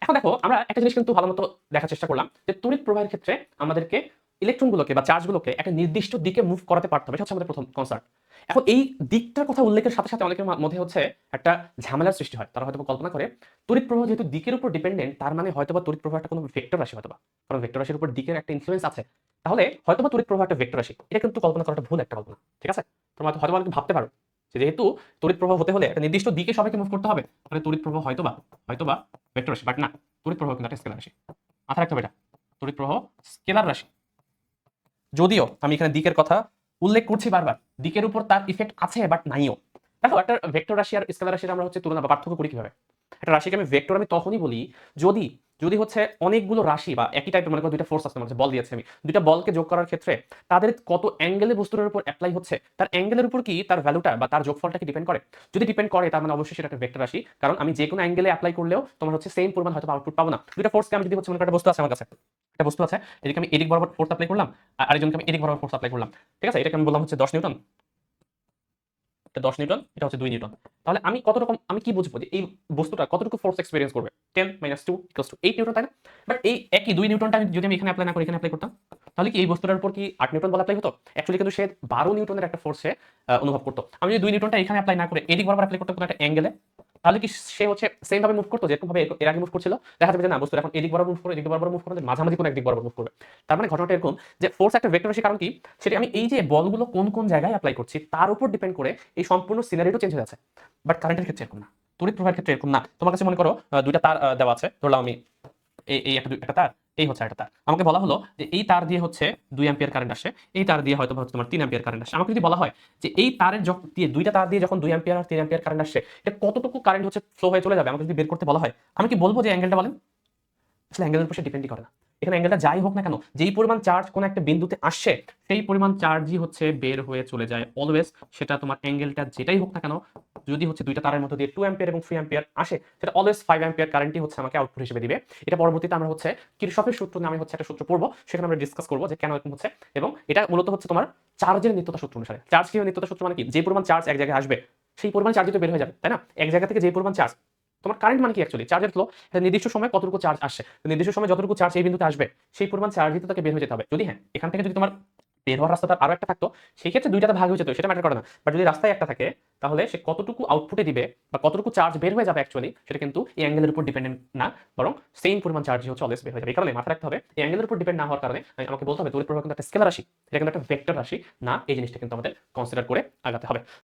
এখন দেখো আমরা একটা জিনিস কিন্তু ভালো মতো দেখার চেষ্টা করলাম যে তড়িৎ প্রবাহের ক্ষেত্রে আমাদেরকে ইলেকট্রনগুলোকে বা চার্জগুলোকে একটা নির্দিষ্ট দিকে মুভ করাতে পারতে হবে, এটা হচ্ছে আমাদের প্রথম কনসার্ট। এখন এই দিকটার কথা উল্লেখের সাথে সাথে অনেকের মধ্যে হচ্ছে একটা ঝামেলার সৃষ্টি হয়। তারা হয়তো কল্পনা করে তড়িৎ প্রবাহ যেহেতু দিকের উপর ডিপেন্ডেন্ট, তার মানে হয়তোবা তড়িৎ প্রবাহ একটা কোনো ভেক্টর রাশি, হয়তোবা কারণ ভেক্টর রাশির উপর দিকের একটা ইনফ্লুয়েন্স আছে, তাহলে হয়তোবা তড়িৎ প্রবাহ একটা ভেক্টর রাশি। এটা কিন্তু কল্পনা করাটা ভুল একটা কল্পনা, ঠিক আছে? তোমরা হয়তো অনেকে ভাবতে পারো যে যেহেতু তড়িৎ প্রবাহ হতে হলে একটা নির্দিষ্ট দিকে সবাইকে মুভ করতে হবে, তাহলে তড়িৎ প্রবাহ হয়তোবা ভেক্টর রাশি। বাট না, তড়িৎ প্রবাহ কিন্তু একটা স্কেলার রাশি। মাথায় রাখতে হবে এটা, তড়িৎ প্রবাহ স্কেলার রাশি। যদিও আমি এখানে দিকের কথা উল্লেখ করছি বারবার, দিকের উপর তার ইফেক্ট আছে বাট নাইও। দেখো একটা ভেক্টর রাশি আর স্কেলার রাশির আমরা হচ্ছে তুলনা বা পার্থক্য করি কিভাবে। একটা রাশিকে আমি ভেক্টর আমি তখনই বলি যদি যদি হচ্ছে অনেকগুলো রাশি বা একই টাইপের, মনে করো দুইটা ফোর্স আছে, মানে বল দিয়েছে আমি, দুইটা বলকে যোগ করার ক্ষেত্রে তাদের কত অ্যাঙ্গেলে বস্তুটার উপর অ্যাপ্লাই হচ্ছে, তার অ্যাঙ্গেলের উপর কি তার ভ্যালুটা বা তার যোগফলটা কি ডিপেন্ড করে? যদি ডিপেন্ড করে তার মানে অবশ্যই সেটা একটা ভেক্টর রাশি, কারণ আমি যে কোনো অ্যাঙ্গেলে অ্যাপ্লাই করলেও তোমার হচ্ছে সেম পরিমাণ হয়তো আউটপুট পাবো না। দুইটা ফোর্সকে আমি যদি হচ্ছে মনে করি একটা বস্তু আছে আমার কাছে, একটা বস্তু আছে, এদিকে আমি এদিক বরাবর ফোর্স অ্যাপ্লাই করলাম, আর আরেকজনকে আমি এদিক বরাবর ফোর্স অ্যাপ্লাই করলাম, ঠিক আছে? এটাকে আমি বললাম হচ্ছে 10 নিউটন, এটা 10 নিউটন, এটা হচ্ছে 2 নিউটন। তাহলে আমি কত রকম, আমি কি বুঝবো যে এই বস্তুটা কতটুকু ফোর্স এক্সপেরিয়েন্স করবে? 10 - 2 = 8 নিউটন, তাই না? বাট এই একই 2 নিউটনটা আমি যদি আমি এখানে অ্যাপ্লাই না করে এখানে অ্যাপ্লাই করতাম, তাহলে কি এই বস্তুটার উপর কি 8 নিউটন বল অ্যাপ্লাই হতো? অ্যাকচুয়ালি কিন্তু সে 12 নিউটনের একটা ফোর্সে অনুভব করতো। আমি যদি 2 নিউটনটা এখানে অ্যাপ্লাই না করে এদিক বরাবর অ্যাপ্লাই করতাম কোনো একটা অ্যাঙ্গেলে, তাহলে কি সে হচ্ছে সেম ভাবে মুভ করতো যেরকম ভাবে এর আগে মুভ করছিল? দেখা যাবে যে না, বস্তু এখন এদিক বরাবর মুভ করে, এদিক বরাবর মুভ করে, মাঝামাঝি কোনো একদিক বরাবর মুভ করবে। তার মানে ঘটনাটা এরকম যে ফোর্স একটা ভেক্টর রাশি, কারণ কি সেটা আমি এই যে বলগুলো কোন কোন জায়গায় অ্যাপ্লাই করছি তার উপর ডিপেন্ড করে এই সম্পূর্ণ সিনারিটা চেঞ্জ হয়ে যাচ্ছে। বাট কারেন্টের ক্ষেত্রে এরকম না, তড়িৎ প্রবাহের ক্ষেত্রে এরকম না। তোমার কাছে মনে করো দুইটা তার দেওয়া আছে, ধরলাম আমি এই একটা তার, এই হচ্ছে একটা তার। আমাকে বলা হলো যে এই তার দিয়ে হচ্ছে 2 অ্যাম্পিয়ার কারেন্ট আসে, এই তার দিয়ে হয়তো তোমার 3 অ্যাম্পিয়ার কারেন্ট আসে। আমাকে যদি বলা হয় যে এই তারের দিয়ে দুইটা তার দিয়ে যখন 2 অ্যাম্পিয়ার আর 3 অ্যাম্পিয়ার কারেন্ট আসে, এটা কতটুকু কারেন্ট হচ্ছে ফ্লো হয়ে চলে যাবে, আমাকে যদি বের করতে বলা হয়, আমি কি বলবো যে অ্যাঙ্গেলটা বলেন? আসলে অ্যাঙ্গেলের উপর সে ডিপেন্ডই করে না। এখানে অ্যাঙ্গেলটা যাই হোক না কেন, যেই পরিমাণ চার্জ কোনো একটা বিন্দুতে আসছে, সেই পরিমাণ চার্জই হচ্ছে বের হয়ে চলে যায় অলওয়েজ। সেটা তোমার অ্যাঙ্গেলটা যেটাই হোক না কেন, যদি হচ্ছে দুইটা তারের মধ্যে দিয়ে 2 অ্যাম্পিয়ার এবং 3 অ্যাম্পিয়ার আসে, সেটা অলওয়েজ 5 অ্যাম্পিয়ার কারেন্টই হচ্ছে আমাকে আউটপুট হিসেবে দিবে। এটা পরবর্তীতে আমরা হচ্ছে কিরশফের সূত্র নামে হচ্ছে একটা সূত্র পড়বো, সেখানে আমরা ডিসকাস করবো যে কেন এরকম হচ্ছে। এবং এটা মূলত হচ্ছে তোমার চার্জের নিত্যতা সূত্র অনুসারে। চার্জ কি নিত্যতা সূত্র মানে কি? যে পরিমাণ চার্জ এক জায়গায় আসবে সেই পরিমাণ চার্জই তো বের হয়ে যাবে, তাই না? এক জায়গা থেকে যে পরিমাণ চার্জ, তোমার কারেন্ট মানে কি অ্যাকচুয়ালি চার্জের ফ্লো, একটা নির্দিষ্ট সময় কতটুকু চার্জ আসছে, নির্দিষ্ট সময় যতটুকু চার্জ এই বিন্দুতে আসবে সেই পরিমাণ চার্জই তো তাকে বের হয়ে যেতে হবে। যদি হ্যাঁ এখান থেকে যদি তোমার বের হওয়ার রাস্তাটা আরো একটা থাকতো, সেই ক্ষেত্রে দুইটাতে ভাগ হয়ে যেত, সেটা ম্যাটার করে না। বাট যদি রাস্তায় একটা থাকে, তাহলে সে কতটুকু আউটপুটে দিবে বা কতটুকু চার্জ বের হয়ে যাবে অ্যাকচুয়ালি, সেটা কিন্তু এই অ্যাঙ্গেলের উপর ডিপেন্ডেন্ট না, বরং সেম পরিমাণ চার্জই হচ্ছে অলওয়েজ বের হয়ে যাবে। এই কারণে মাথায় রাখতে হবে এই অ্যাঙ্গেলের উপর ডিপেন্ড না হওয়ার কারণে আমাকে বলতে হবে তড়িৎ প্রবাহ কিন্তু একটা স্কেলার রাশি, এটা কিন্তু একটা ভেক্টর রাশি না। এই জিনিসটা কিন্তু আমাদের কনসিডার করে আগাতে হবে।